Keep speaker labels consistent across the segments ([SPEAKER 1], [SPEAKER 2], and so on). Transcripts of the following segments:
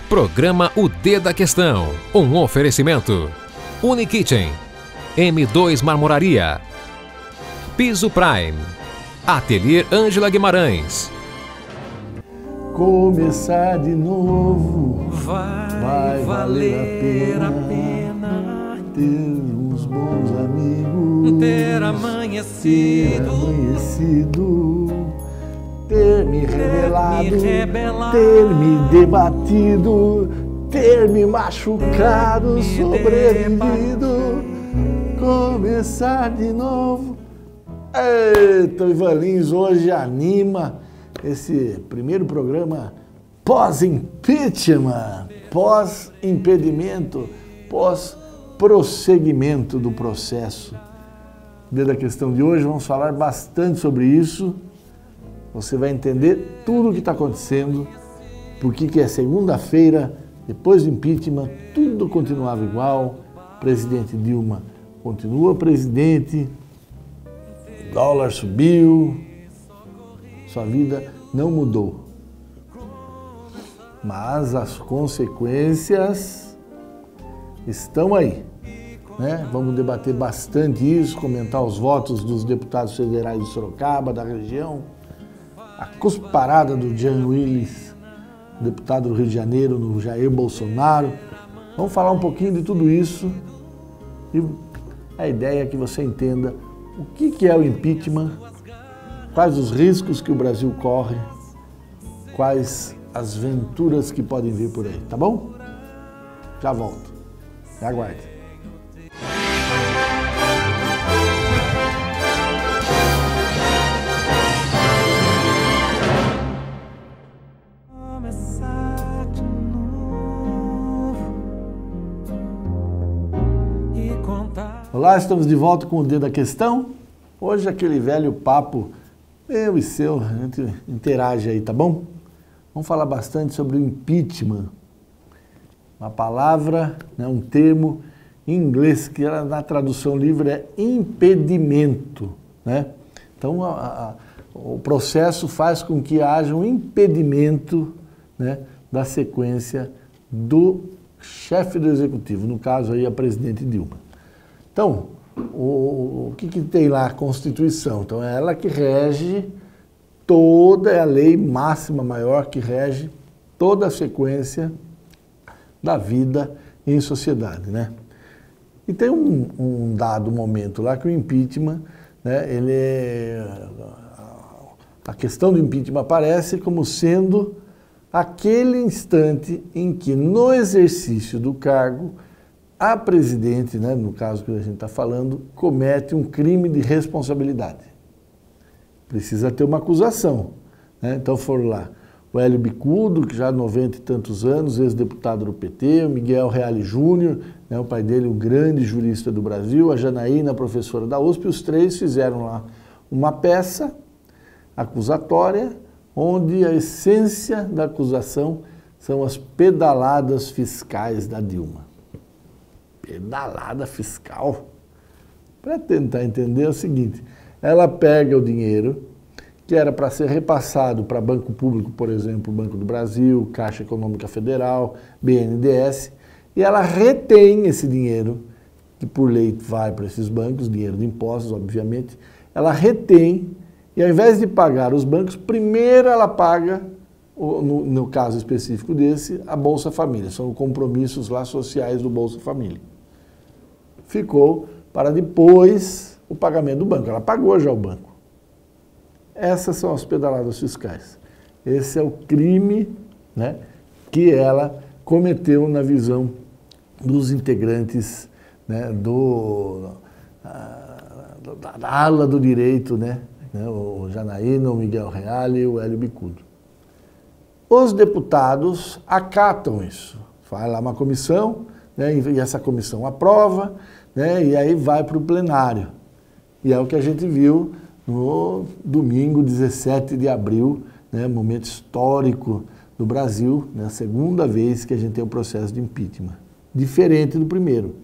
[SPEAKER 1] Programa O D da Questão. Um oferecimento. Unikitchen. M2 Marmoraria. Piso Prime. Ateliê Ângela Guimarães.
[SPEAKER 2] Começar de novo vai valer a pena ter uns bons amigos,
[SPEAKER 3] ter amanhecido,
[SPEAKER 2] ter me rebelado, ter me debatido, ter me machucado, sobrevivido, começar de novo. Eita, Ivan Lins hoje anima esse primeiro programa pós-impeachment, pós-impedimento, pós-prosseguimento do processo. Desde a questão de hoje, vamos falar bastante sobre isso. Você vai entender tudo o que está acontecendo, porque que é segunda-feira, depois do impeachment, tudo continuava igual, presidente Dilma continua presidente, o dólar subiu, sua vida não mudou. Mas as consequências estão aí, né? Vamos debater bastante isso, comentar os votos dos deputados federais de Sorocaba, da região, a cusparada do Jean Willis, deputado do Rio de Janeiro, no Jair Bolsonaro. Vamos falar um pouquinho de tudo isso e a ideia é que você entenda o que é o impeachment, quais os riscos que o Brasil corre, quais as venturas que podem vir por aí, tá bom? Já volto. Me aguarde. Olá, estamos de volta com o D da Questão. Hoje aquele velho papo meu e seu, a gente interage aí, tá bom? Vamos falar bastante sobre o impeachment. Uma palavra, né, um termo em inglês que na tradução livre é impedimento, né? Então o processo faz com que haja um impedimento, né, da sequência do chefe do executivo, no caso aí a presidente Dilma. Então, o que tem lá? A Constituição. Então, é ela que rege toda, é a lei máxima maior que rege toda a sequência da vida em sociedade, né? E tem um dado momento lá que o impeachment, né, a questão do impeachment aparece como sendo aquele instante em que, no exercício do cargo, a presidente, né, no caso que a gente está falando, comete um crime de responsabilidade. Precisa ter uma acusação, né? Então foram lá o Hélio Bicudo, que já há 90 e tantos anos, ex-deputado do PT, o Miguel Reale Júnior, né, o pai dele, o grande jurista do Brasil, a Janaína, professora da USP, os três fizeram lá uma peça acusatória, onde a essência da acusação são as pedaladas fiscais da Dilma. Pedalada fiscal? Para tentar entender é o seguinte, ela pega o dinheiro que era para ser repassado para banco público, por exemplo, Banco do Brasil, Caixa Econômica Federal, BNDES, e ela retém esse dinheiro, que por lei vai para esses bancos, dinheiro de impostos, obviamente, ela retém, e ao invés de pagar os bancos, primeiro ela paga, no caso específico desse, a Bolsa Família, são compromissos lá sociais do Bolsa Família. Ficou para depois o pagamento do banco. Ela pagou já o banco. Essas são as pedaladas fiscais. Esse é o crime, né, que ela cometeu na visão dos integrantes, né, da ala do direito, né, o Janaína, o Miguel Reale e o Hélio Bicudo. Os deputados acatam isso. Vai lá uma comissão, né, e essa comissão aprova, né, e aí vai para o plenário. E é o que a gente viu no domingo 17 de abril, né, momento histórico do Brasil, né, a segunda vez que a gente tem o processo de impeachment. Diferente do primeiro.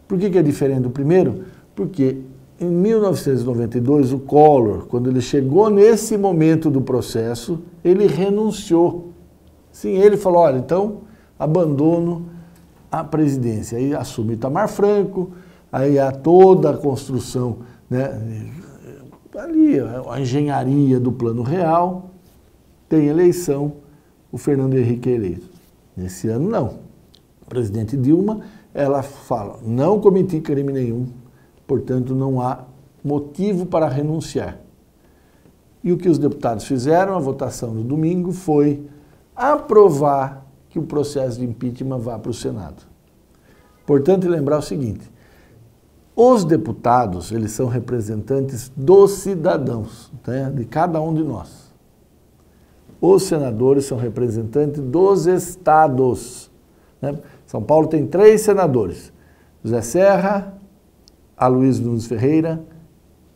[SPEAKER 2] Por que é diferente do primeiro? Porque em 1992, o Collor, quando ele chegou nesse momento do processo, ele renunciou. Sim, ele falou, olha, então abandono a presidência. Aí assume Itamar Franco, aí há toda a construção, né, ali a engenharia do Plano Real, tem eleição, o Fernando Henrique é eleito. Nesse ano, não. A presidente Dilma, ela fala, não cometi crime nenhum, portanto não há motivo para renunciar. E o que os deputados fizeram, a votação no domingo, foi aprovar que o processo de impeachment vá para o Senado. Importante lembrar o seguinte, os deputados, eles são representantes dos cidadãos, né, de cada um de nós. Os senadores são representantes dos estados. Né? São Paulo tem 3 senadores, José Serra, Aloysio Nunes Ferreira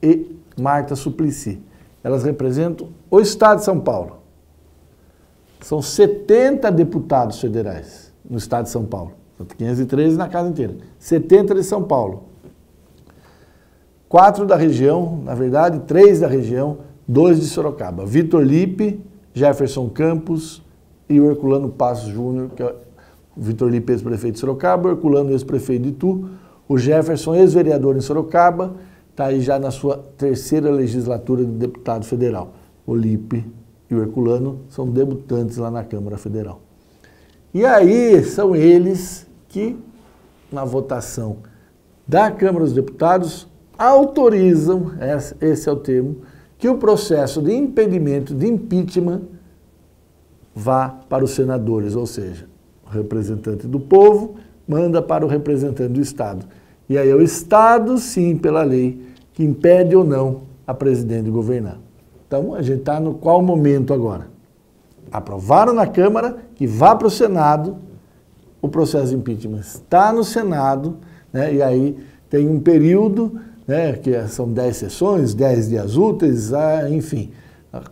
[SPEAKER 2] e Marta Suplicy. Elas representam o estado de São Paulo. São 70 deputados federais no estado de São Paulo. 513 na casa inteira. 70 de São Paulo. 4 da região, na verdade, 3 da região, 2 de Sorocaba. Vitor Lippe, Jefferson Campos e o Herculano Passos Júnior, que é o Vitor Lippe, ex-prefeito de Sorocaba, o Herculano, ex-prefeito de Itu, o Jefferson, ex-vereador em Sorocaba, está aí já na sua 3ª legislatura de deputado federal. O Lippe e o Herculano são debutantes lá na Câmara Federal. E aí são eles que, na votação da Câmara dos Deputados, autorizam, esse é o termo, que o processo de impedimento, de impeachment, vá para os senadores, ou seja, o representante do povo manda para o representante do Estado. E aí é o Estado, sim, pela lei, que impede ou não a presidente governar. Então, a gente está no qual momento agora? Aprovaram na Câmara que vá para o Senado, o processo de impeachment está no Senado, né, e aí tem um período, né, que são 10 sessões, 10 dias úteis, enfim,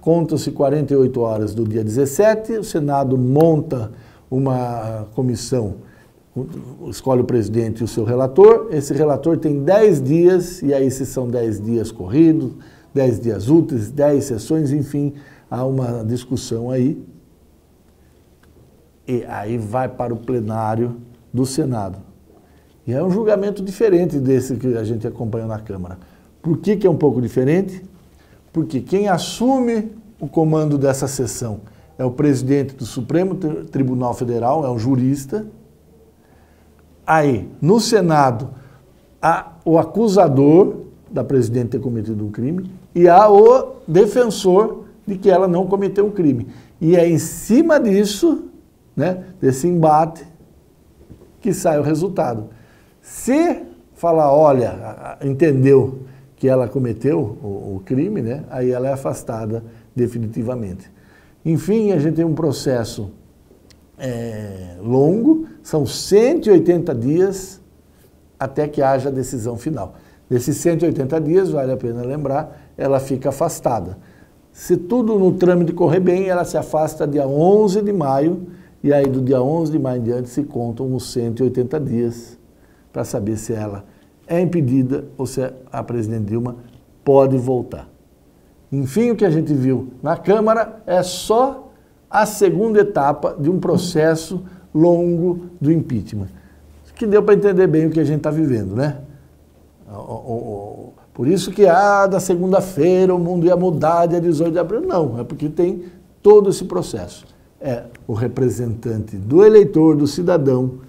[SPEAKER 2] contam-se 48 horas do dia 17, o Senado monta uma comissão, escolhe o presidente e o seu relator, esse relator tem 10 dias, e aí se são 10 dias corridos, 10 dias úteis, 10 sessões, enfim, há uma discussão aí, e aí vai para o plenário do Senado. E é um julgamento diferente desse que a gente acompanhou na Câmara. Por que que é um pouco diferente? Porque quem assume o comando dessa sessão é o presidente do Supremo Tribunal Federal, é um jurista. Aí, no Senado, há o acusador da presidente ter cometido um crime e há o defensor de que ela não cometeu um crime. E é em cima disso, né, desse embate, que sai o resultado. Se falar, olha, entendeu que ela cometeu o crime, né, aí ela é afastada definitivamente. Enfim, a gente tem um processo longo, são 180 dias até que haja a decisão final. Nesses 180 dias, vale a pena lembrar, ela fica afastada. Se tudo no trâmite correr bem, ela se afasta dia 11 de maio, e aí do dia 11 de maio em diante se contam os 180 dias para saber se ela é impedida ou se a presidente Dilma pode voltar. Enfim, o que a gente viu na Câmara é só a segunda etapa de um processo longo do impeachment. Que deu para entender bem o que a gente está vivendo, né? Por isso que, da segunda-feira o mundo ia mudar dia 18 de abril. Não, é porque tem todo esse processo. É o representante do eleitor, do cidadão,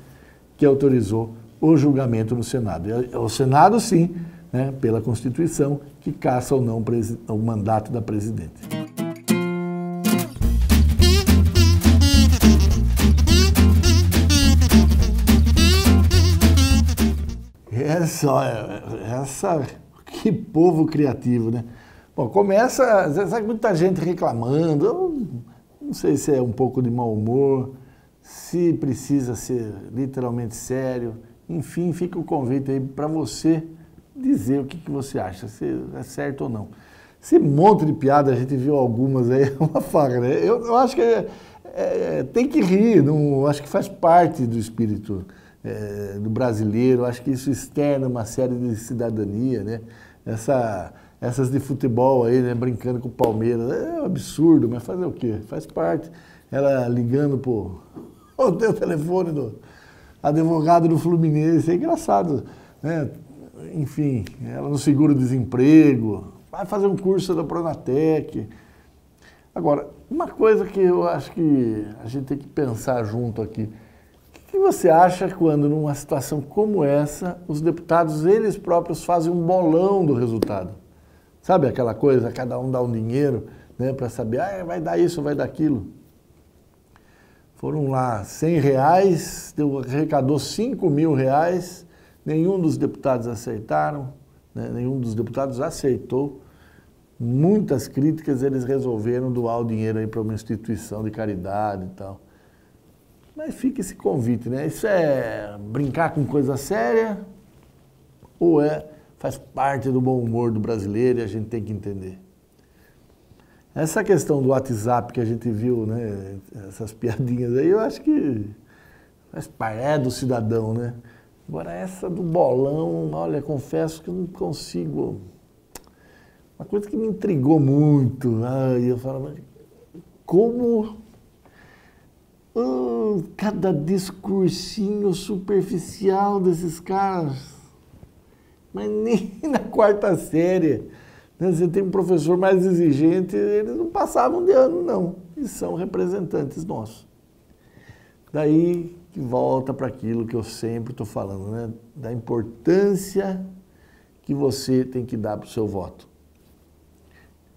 [SPEAKER 2] que autorizou o julgamento no Senado. É o Senado, sim, né, pela Constituição, que caça ou não o mandato da presidente. Que povo criativo, né? Bom, começa, sabe, muita gente reclamando, eu não sei se é um pouco de mau humor, se precisa ser literalmente sério, enfim, fica o convite aí para você dizer o que você acha, se é certo ou não. Esse monte de piada, a gente viu algumas aí, uma farra, né? Eu acho que tem que rir, não, acho que faz parte do espírito do brasileiro, acho que isso externa uma série de cidadania, né? Essas de futebol aí, né, brincando com o Palmeiras, é um absurdo, mas fazer o quê? Faz parte. ela ligando pro o teu telefone do advogado do Fluminense, é engraçado, né? Enfim, ela no seguro-desemprego, vai fazer um curso da Pronatec. Agora, uma coisa que eu acho que a gente tem que pensar junto aqui, o que você acha quando numa situação como essa, os deputados, eles próprios fazem um bolão do resultado? Sabe aquela coisa, cada um dá um dinheiro, né, para saber, vai dar isso, vai dar aquilo. Foram lá R$100, arrecadou R$5.000, nenhum dos deputados aceitaram, né, nenhum dos deputados aceitou. Muitas críticas, eles resolveram doar o dinheiro aí para uma instituição de caridade e tal. Mas fica esse convite, né? Isso é brincar com coisa séria ou faz parte do bom humor do brasileiro e a gente tem que entender? Essa questão do WhatsApp que a gente viu, né, essas piadinhas aí, eu acho que faz parte do cidadão, né? Agora essa do bolão, olha, confesso que eu não consigo. Uma coisa que me intrigou muito, eu falava, como cada discursinho superficial desses caras, mas nem na quarta série. Você tem um professor mais exigente, eles não passavam de ano, não. E são representantes nossos. Daí que volta para aquilo que eu sempre estou falando, né? Da importância que você tem que dar para o seu voto.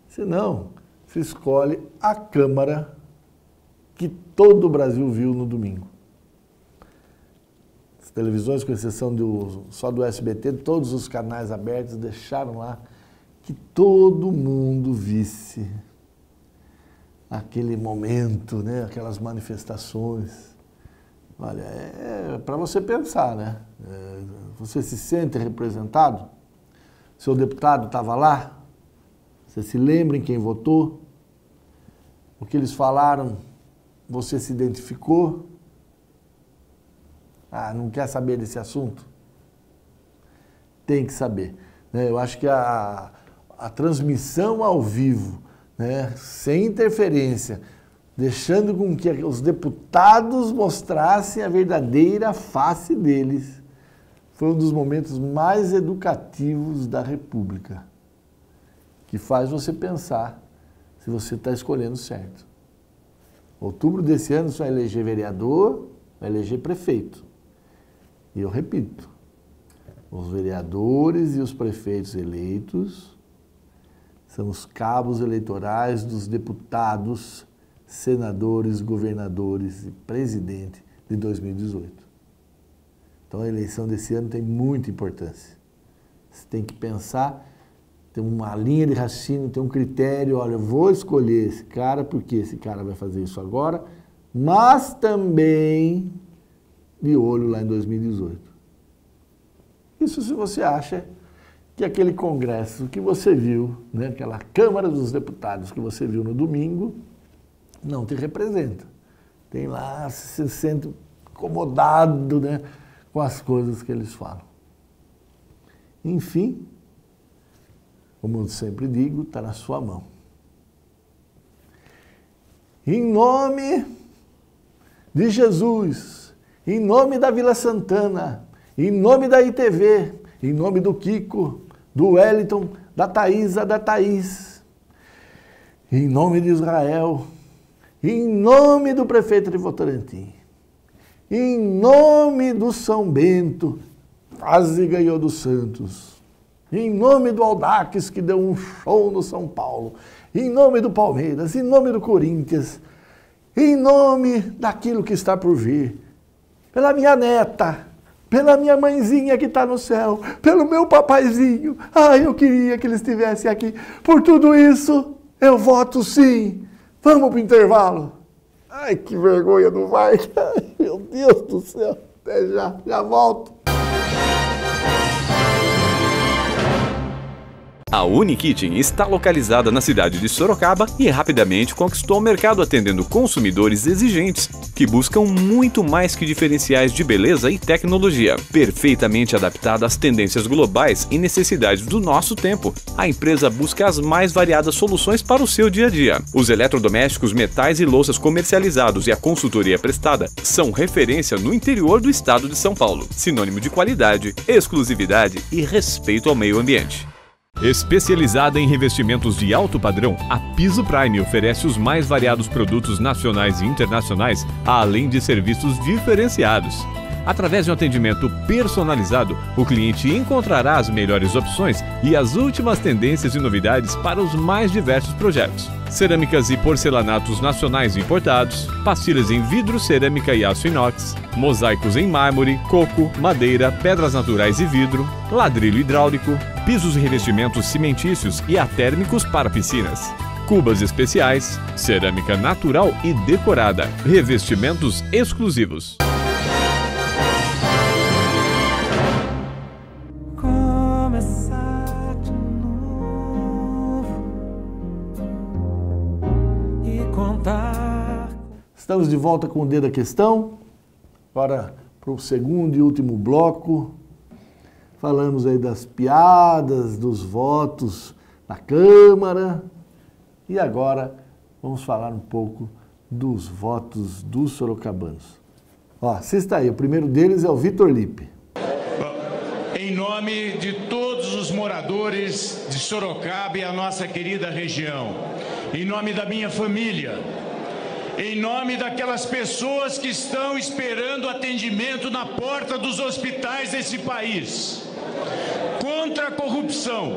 [SPEAKER 2] Senão, se escolhe a Câmara que todo o Brasil viu no domingo. As televisões, com exceção só do SBT, todos os canais abertos deixaram lá que todo mundo visse aquele momento, né? Aquelas manifestações. Olha, é para você pensar, né? Você se sente representado? Seu deputado estava lá? Você se lembra em quem votou? O que eles falaram, você se identificou? Não quer saber desse assunto? Tem que saber, né? Eu acho que a transmissão ao vivo, né, sem interferência, deixando com que os deputados mostrassem a verdadeira face deles, foi um dos momentos mais educativos da República, que faz você pensar se você está escolhendo certo. Outubro desse ano você vai eleger vereador, vai eleger prefeito. E eu repito, os vereadores e os prefeitos eleitos são os cabos eleitorais dos deputados, senadores, governadores e presidente de 2018. Então a eleição desse ano tem muita importância. Você tem que pensar, tem uma linha de raciocínio, tem um critério, olha, eu vou escolher esse cara porque esse cara vai fazer isso agora, mas também de olho lá em 2018. Isso se você acha que aquele congresso que você viu, né, aquela Câmara dos Deputados que você viu no domingo, não te representa. Tem lá, se sente incomodado, né, com as coisas que eles falam. Enfim, como eu sempre digo, está na sua mão. Em nome de Jesus, em nome da Vila Santana, em nome da ITV, em nome do Kiko, do Wellington, da Thaísa, da Thaís, em nome de Israel, em nome do prefeito de Votorantim, em nome do São Bento, quase ganhou do Santos, em nome do Audax, que deu um show no São Paulo, em nome do Palmeiras, em nome do Corinthians, em nome daquilo que está por vir, pela minha neta, pela minha mãezinha que está no céu, pelo meu papaizinho, eu queria que ele estivesse aqui, por tudo isso, eu voto sim. Vamos para o intervalo. Ai, que vergonha do vai. Meu Deus do céu, até já volto.
[SPEAKER 4] A Unikitchen está localizada na cidade de Sorocaba e rapidamente conquistou o mercado atendendo consumidores exigentes, que buscam muito mais que diferenciais de beleza e tecnologia. Perfeitamente adaptada às tendências globais e necessidades do nosso tempo, a empresa busca as mais variadas soluções para o seu dia a dia. Os eletrodomésticos, metais e louças comercializados e a consultoria prestada são referência no interior do estado de São Paulo, sinônimo de qualidade, exclusividade e respeito ao meio ambiente. Especializada em revestimentos de alto padrão, a Piso Prime oferece os mais variados produtos nacionais e internacionais, além de serviços diferenciados. Através de um atendimento personalizado, o cliente encontrará as melhores opções e as últimas tendências e novidades para os mais diversos projetos. Cerâmicas e porcelanatos nacionais importados, pastilhas em vidro, cerâmica e aço inox, mosaicos em mármore, coco, madeira, pedras naturais e vidro, ladrilho hidráulico, pisos e revestimentos cimentícios e atérmicos para piscinas, cubas especiais, cerâmica natural e decorada, revestimentos exclusivos.
[SPEAKER 3] Começar de novo e contar.
[SPEAKER 2] Estamos de volta com o D da Questão. Agora para o segundo e último bloco. Falamos aí das piadas, dos votos na Câmara. E agora vamos falar um pouco dos votos dos sorocabanos. Ó, assista aí, o primeiro deles é o Vitor Lippe.
[SPEAKER 5] Em nome de todos os moradores de Sorocaba e a nossa querida região, em nome da minha família, em nome daquelas pessoas que estão esperando atendimento na porta dos hospitais desse país, contra a corrupção,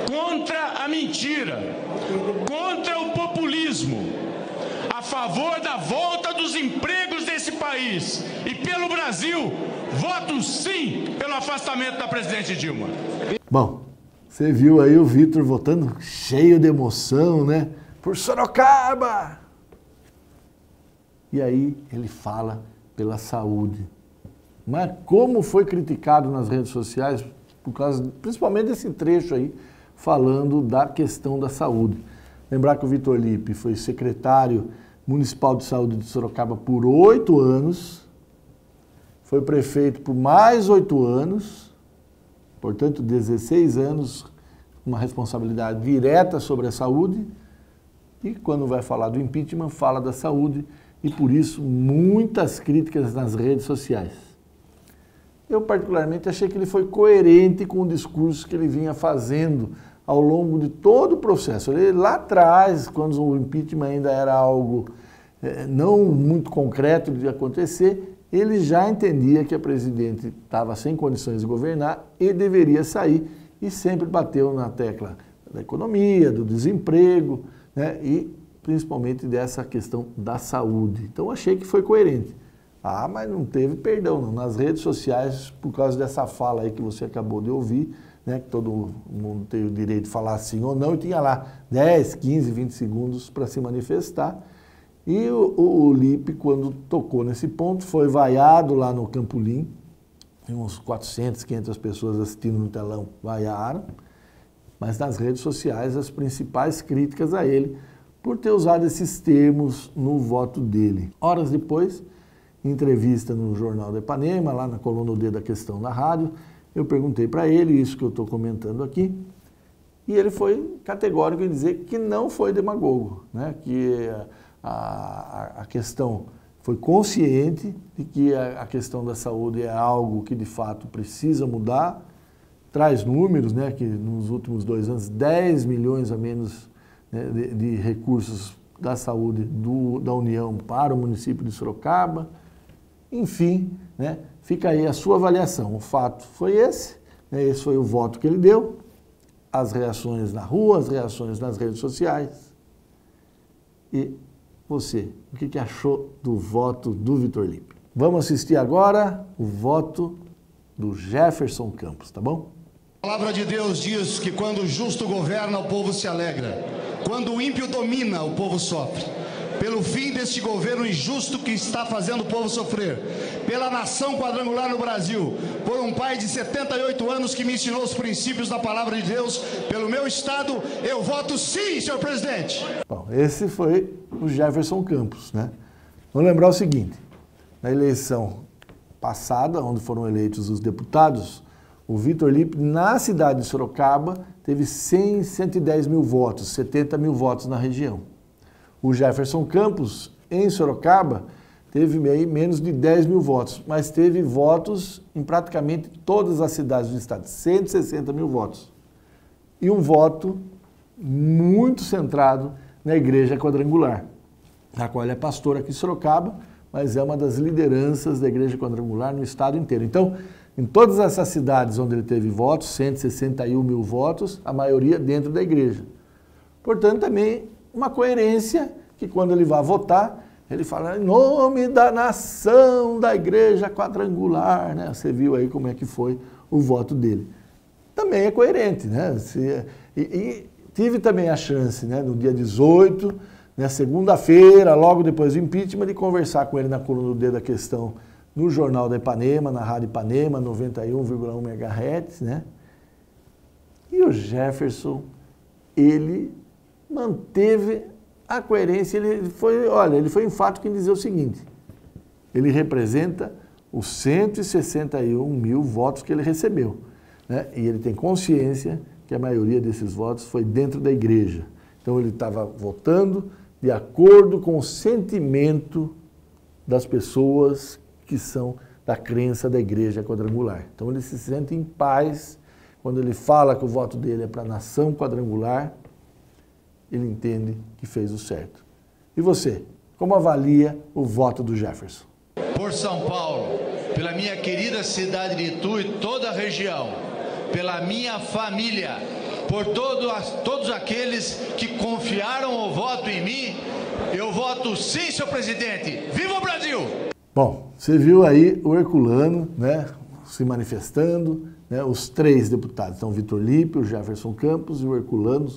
[SPEAKER 5] contra a mentira, contra o populismo, a favor da volta dos empregos desse país e pelo Brasil, voto sim pelo afastamento da presidente Dilma.
[SPEAKER 2] Bom, você viu aí o Vitor votando cheio de emoção, né? Por Sorocaba! E aí ele fala pela saúde. Mas como foi criticado nas redes sociais, por causa, principalmente desse trecho aí, falando da questão da saúde. Lembrar que o Vitor Lippe foi secretário municipal de saúde de Sorocaba por 8 anos, foi prefeito por mais 8 anos, portanto 16 anos, uma responsabilidade direta sobre a saúde, e quando vai falar do impeachment, fala da saúde, e por isso muitas críticas nas redes sociais. Eu particularmente achei que ele foi coerente com o discurso que ele vinha fazendo ao longo de todo o processo. Ele, lá atrás, quando o impeachment ainda era algo não muito concreto de acontecer, ele já entendia que a presidente estava sem condições de governar e deveria sair, e sempre bateu na tecla da economia, do desemprego, né, e principalmente dessa questão da saúde. Então achei que foi coerente. Ah, mas não teve perdão não. Nas redes sociais, por causa dessa fala aí que você acabou de ouvir, né, que todo mundo tem o direito de falar sim ou não, e tinha lá 10, 15, 20 segundos para se manifestar. E o Lippe, quando tocou nesse ponto, foi vaiado lá no Campolim, uns 400, 500 pessoas assistindo no telão vaiaram, mas nas redes sociais as principais críticas a ele por ter usado esses termos no voto dele. Horas depois, em entrevista no Jornal da Ipanema, lá na coluna D da Questão da rádio, eu perguntei para ele isso que eu estou comentando aqui, e ele foi categórico em dizer que não foi demagogo, né? Que a questão foi consciente de que a questão da saúde é algo que de fato precisa mudar, traz números, né? Que nos últimos 2 anos, 10 milhões a menos, né, de recursos da saúde da União para o município de Sorocaba. Enfim, né, fica aí a sua avaliação. O fato foi esse, né, esse foi o voto que ele deu, as reações na rua, as reações nas redes sociais. E você, o que achou do voto do Vitor Lippe? Vamos assistir agora o voto do Jefferson Campos, tá bom?
[SPEAKER 6] A palavra de Deus diz que quando o justo governa, o povo se alegra. Quando o ímpio domina, o povo sofre. pelo fim deste governo injusto que está fazendo o povo sofrer, pela nação quadrangular no Brasil, por um pai de 78 anos que me ensinou os princípios da palavra de Deus, pelo meu estado, eu voto sim, senhor presidente.
[SPEAKER 2] Bom, esse foi o Jefferson Campos, né? Vamos lembrar o seguinte, na eleição passada, onde foram eleitos os deputados, o Vitor Lippe, na cidade de Sorocaba, teve 110 mil votos, 70 mil votos na região. O Jefferson Campos, em Sorocaba, teve menos de 10 mil votos, mas teve votos em praticamente todas as cidades do estado, 160 mil votos. E um voto muito centrado na Igreja Quadrangular, a qual ele é pastor aqui em Sorocaba, mas é uma das lideranças da Igreja Quadrangular no estado inteiro. Então, em todas essas cidades onde ele teve votos, 161 mil votos, a maioria dentro da igreja. Portanto, também uma coerência que quando ele vai votar, ele fala em nome da nação da Igreja Quadrangular, né? Você viu aí como é que foi o voto dele. Também é coerente, né? E tive também a chance, né, no dia 18, na segunda-feira, logo depois do impeachment, de conversar com ele na coluna do Dedo da Questão, no Jornal da Ipanema, na Rádio Ipanema, 91,1 MHz, né? E o Jefferson, ele manteve a coerência, ele foi enfático em dizer o seguinte, ele representa os 161 mil votos que ele recebeu, né? E ele tem consciência que a maioria desses votos foi dentro da igreja. Então ele estava votando de acordo com o sentimento das pessoas que são da crença da Igreja Quadrangular. Então ele se sente em paz quando ele fala que o voto dele é para a nação quadrangular, ele entende que fez o certo. E você, como avalia o voto do Jefferson?
[SPEAKER 5] Por São Paulo, pela minha querida cidade de Itu e toda a região, pela minha família, por todos aqueles que confiaram o voto em mim, eu voto sim, senhor presidente. Viva o Brasil! Bom,
[SPEAKER 2] você viu aí o Herculano, né, se manifestando, né, os três deputados, então o Vitor Lippe, o Jefferson Campos e o Herculano,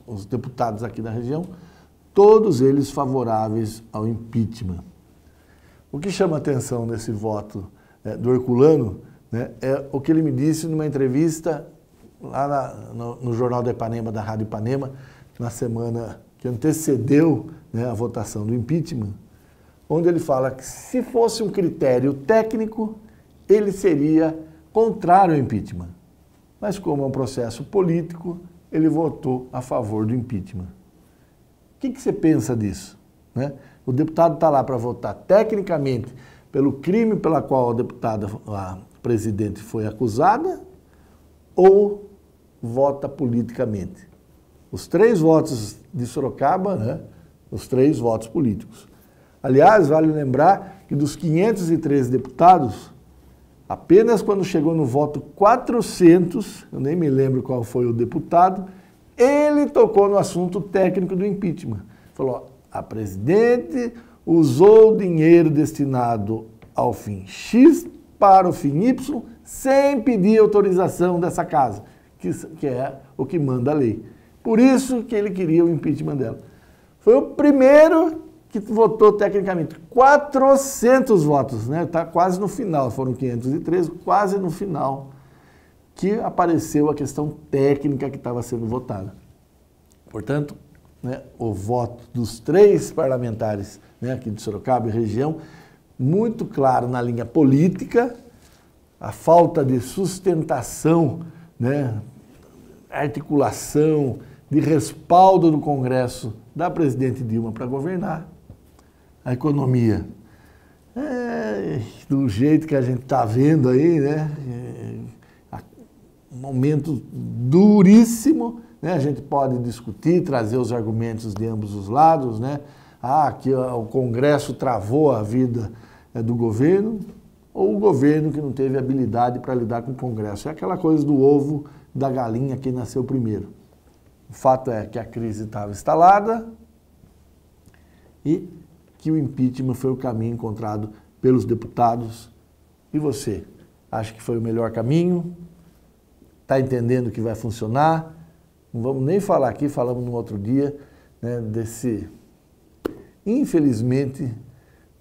[SPEAKER 2] os deputados aqui da região, todos eles favoráveis ao impeachment. O que chama a atenção nesse voto do Herculano, né, é o que ele me disse numa entrevista lá no Jornal da Ipanema, da Rádio Ipanema, na semana que antecedeu, né, a votação do impeachment, onde ele fala que se fosse um critério técnico, ele seria contrário ao impeachment. Mas como é um processo político, ele votou a favor do impeachment. O que você pensa disso, né? O deputado está lá para votar tecnicamente pelo crime pela qual a presidente foi acusada ou vota politicamente? Os três votos de Sorocaba, né? Os três votos políticos. Aliás, vale lembrar que dos 513 deputados, apenas quando chegou no voto 400, eu nem me lembro qual foi o deputado, ele tocou no assunto técnico do impeachment. Falou, a presidente usou dinheiro destinado ao fim X para o fim Y, sem pedir autorização dessa casa, que é o que manda a lei. Por isso que ele queria o impeachment dela. Foi o primeiro que votou tecnicamente, 400 votos, né? Está quase no final, foram 513, quase no final, que apareceu a questão técnica que estava sendo votada. Portanto, né, o voto dos três parlamentares, né, aqui de Sorocaba e região, muito claro na linha política, a falta de sustentação, né, articulação, de respaldo do Congresso da presidente Dilma para governar, a economia, do jeito que a gente está vendo aí, né? Um momento duríssimo, né? A gente pode discutir, trazer os argumentos de ambos os lados, né? Que o Congresso travou a vida do governo, ou o governo que não teve habilidade para lidar com o Congresso. É aquela coisa do ovo da galinha, quem nasceu primeiro. O fato é que a crise estava instalada e que o impeachment foi o caminho encontrado pelos deputados. E você, acha que foi o melhor caminho? Está entendendo que vai funcionar? Não vamos nem falar aqui, falamos no outro dia, né, infelizmente,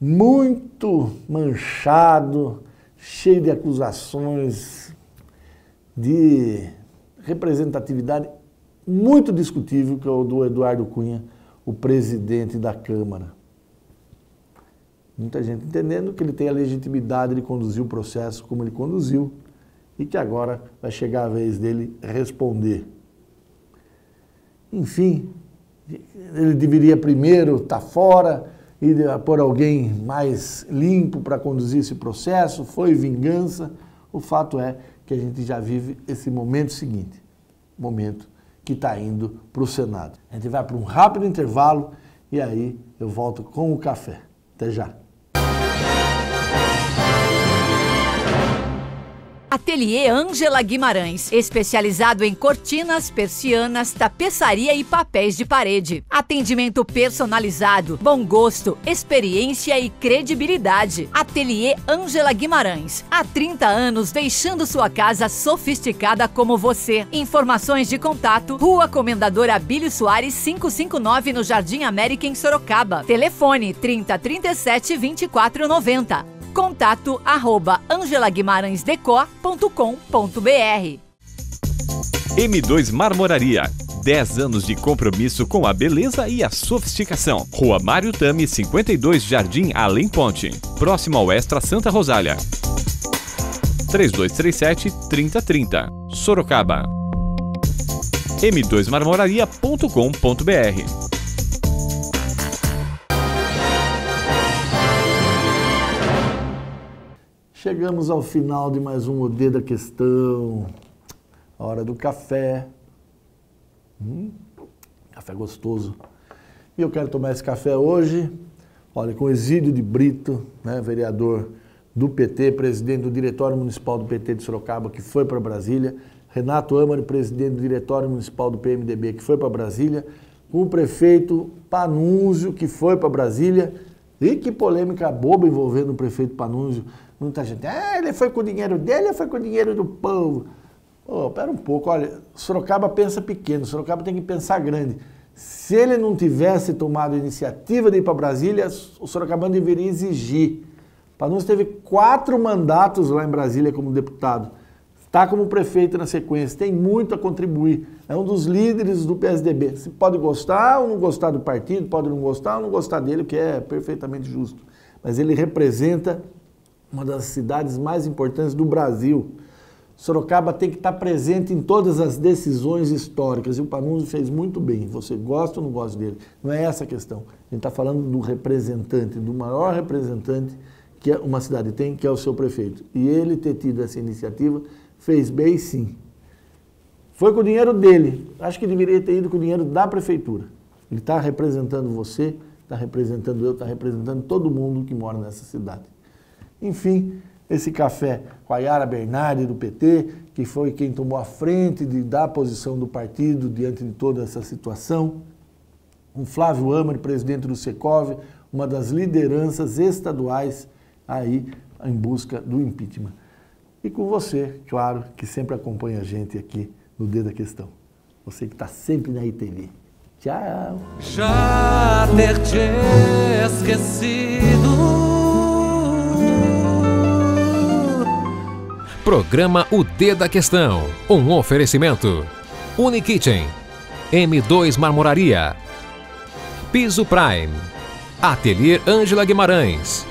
[SPEAKER 2] muito manchado, cheio de acusações, de representatividade muito discutível, que é o do Eduardo Cunha, o presidente da Câmara. Muita gente entendendo que ele tem a legitimidade de conduzir o processo como ele conduziu e que agora vai chegar a vez dele responder. Enfim, ele deveria primeiro estar fora e pôr alguém mais limpo para conduzir esse processo, foi vingança. O fato é que a gente já vive esse momento seguinte, momento que está indo para o Senado. A gente vai para um rápido intervalo e aí eu volto com o café. Até já.
[SPEAKER 7] Ateliê Ângela Guimarães, especializado em cortinas, persianas, tapeçaria e papéis de parede. Atendimento personalizado, bom gosto, experiência e credibilidade. Ateliê Ângela Guimarães, há 30 anos deixando sua casa sofisticada como você. Informações de contato, Rua Comendador Abílio Soares 559 no Jardim América em Sorocaba. Telefone 3037 2490. Contato @angelaguimarãesdecor.com.br.
[SPEAKER 4] M2 Marmoraria. 10 anos de compromisso com a beleza e a sofisticação. Rua Mário Tami, 52, Jardim Além Ponte. Próximo ao Extra Santa Rosália. 3237-3030. Sorocaba. m2marmoraria.com.br.
[SPEAKER 2] Chegamos ao final de mais um O D da Questão. A hora do café. Café gostoso. E eu quero tomar esse café hoje, olha, com Exídio de Brito, né, vereador do PT, presidente do Diretório Municipal do PT de Sorocaba, que foi para Brasília. Renato Amari, presidente do Diretório Municipal do PMDB, que foi para Brasília. Com o prefeito Panunzio, que foi para Brasília. E que polêmica boba envolvendo o prefeito Panunzio. Muita gente, ele foi com o dinheiro dele ou foi com o dinheiro do povo? Pô, pera um pouco, olha, Sorocaba pensa pequeno, Sorocaba tem que pensar grande. Se ele não tivesse tomado a iniciativa de ir para Brasília, o sorocabano deveria exigir. Panunzio teve 4 mandatos lá em Brasília como deputado. Está como prefeito na sequência, tem muito a contribuir. É um dos líderes do PSDB. Você pode gostar ou não gostar do partido, pode não gostar ou não gostar dele, o que é perfeitamente justo. Mas ele representa uma das cidades mais importantes do Brasil. Sorocaba tem que estar presente em todas as decisões históricas, e o Panunzio fez muito bem. Você gosta ou não gosta dele? Não é essa a questão. A gente está falando do representante, do maior representante que uma cidade tem, que é o seu prefeito. E ele ter tido essa iniciativa fez bem, sim. Foi com o dinheiro dele. Acho que deveria ter ido com o dinheiro da prefeitura. Ele está representando você, está representando eu, está representando todo mundo que mora nessa cidade. Enfim, esse café com a Yara Bernardi do PT, que foi quem tomou a frente da posição do partido diante de toda essa situação. O Flávio Amari, presidente do Secov, uma das lideranças estaduais aí em busca do impeachment. E com você, claro, que sempre acompanha a gente aqui no D da Questão. Você que está sempre na ITV. Tchau!
[SPEAKER 3] Já ter te esquecido.
[SPEAKER 1] Programa O D da Questão. Um oferecimento. Unikitchen. M2 Marmoraria. Piso Prime. Ateliê Ângela Guimarães.